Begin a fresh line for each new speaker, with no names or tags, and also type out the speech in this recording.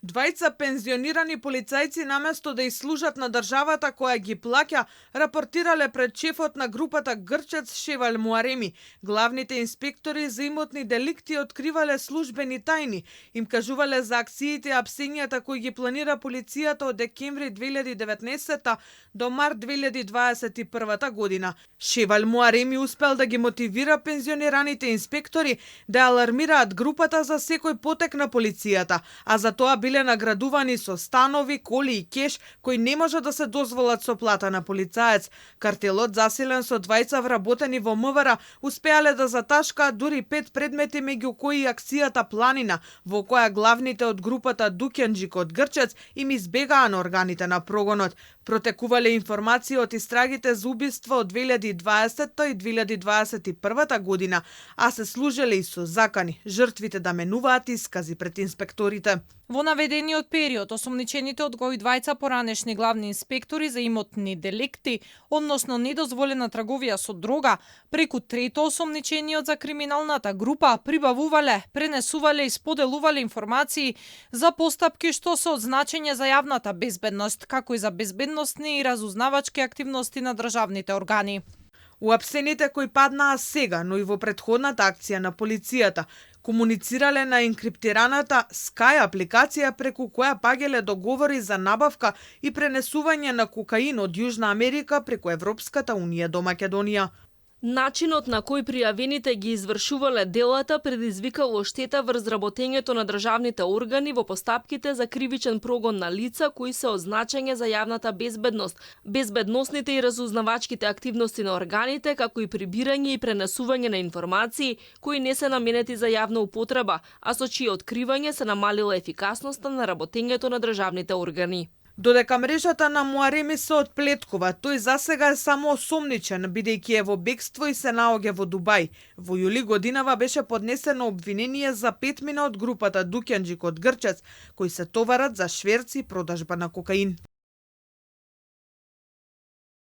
Двајца пензионирани полицајци наместо да служат на државата која ги плаќа, рапортирале пред шефот на групата Грчец Шевал Муареми. Главните инспектори за имотни деликти откривале службени тајни, им кажувале за акциите и апсењата кои ги планира полицијата од декември 2019 до март 2021 година. Шевал Муареми успел да ги мотивира пензионираните инспектори да алармираат групата за секој потек на полицијата, а за тоа биле наградувани со станови, коли и кеш кои не може да се дозволат со плата на полицаец. Картелот, засилен со двајца вработени во МВР, успеале да заташкаат дури 5 предмети, меѓу кои и акцијата Планина, во која главните од групата Дукјанџик од Грчец им избегаа на органите на прогонот. Протекувале информации од истрагите за убиство од 2020 и 2021 година, а се служеле и со закани жртвите да менуваат искази пред инспекторите.
Во наведениот период, осомничените од кои двајца поранешни главни инспектори за имотни деликти, односно недозволена трговија со дрога, преку трето осомничениот за криминалната група прибавувале, пренесувале и споделувале информации за постапки што се од значење за јавната безбедност, како и за безбедносни и разузнавачки активности на државните органи.
Уапсените кои паднаа сега, но и во претходната акција на полицијата, комуницирале на енкриптираната Sky апликација преку која паѓале договори за набавка и пренесување на кокаин од Јужна Америка преку Европската унија до Македонија.
Начинот на кој пријавените ги извршувале делата предизвикало штета врз работењето на државните органи во постапките за кривичен прогон на лица кои се од значење за јавната безбедност, безбедносните и разузнавачките активности на органите, како и прибирање и пренесување на информации кои не се наменети за јавна употреба, а со чие откривање се намалила ефикасноста на работењето на државните органи.
Додека мрежата на Муареми се отплеткува, тој засега е само осомничен, бидејќи е во бегство и се наоѓа во Дубај. Во јули годинава беше поднесено обвинение за 5 од групата Дукјанџик од Грчец, кои се товарат за шверци и продажба на кокаин.